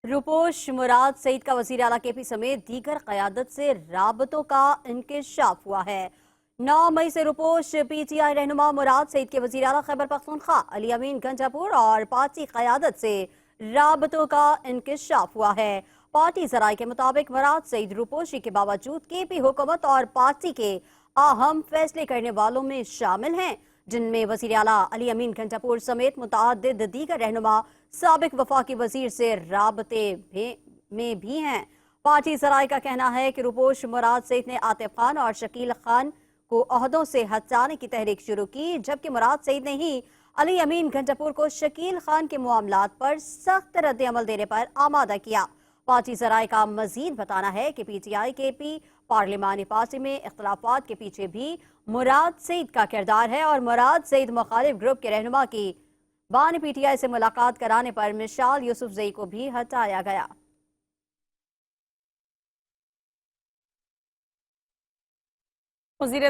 रुपोश मुराद सईद का वज़ीर आला के पी समेत दीगर क़यादत से राबतों का इंकशाफ हुआ है। 9 मई से रुपोश PTI रहनुमा मुराद सईद के वज़ीर आला खैबर पख्तूनख्वा अली अमीन गंजापुर और पार्टी क़यादत से राबतों का इंकशाफ हुआ है। पार्टी ज़राए के मुताबिक मुराद सईद रुपोशी के बावजूद KP हुकूमत और पार्टी के अहम फैसले करने वालों में शामिल हैं, जिनमें वज़ीर आला अली अमीन गंजापुर समेत मुतअद्दिद दीगर रहनुमा साबिक वफाकी वजीर से राबते में भी हैं। पार्टी ज़राए का कहना है कि रुपोश मुराद सईद ने आतिफ खान और शकील खान को ओहदों से हटाने की तहरीक शुरू की, जबकि मुराद सईद ने ही अली अमीन गंजापुर को शकील खान के मामलात पर सख्त रद्द अमल देने पर आमादा किया। पार्टी ज़राए का मजीद बताना है कि PTI KP पार्लिमानी पार्टी में इख्तलाफात के पीछे भी मुराद सईद का किरदार है और मुराद सईद मुखालिफ ग्रुप के रहनुमा की बानी PTI से मुलाकात कराने पर मिशाल यूसुफजई को भी हटाया गया। वज़ीर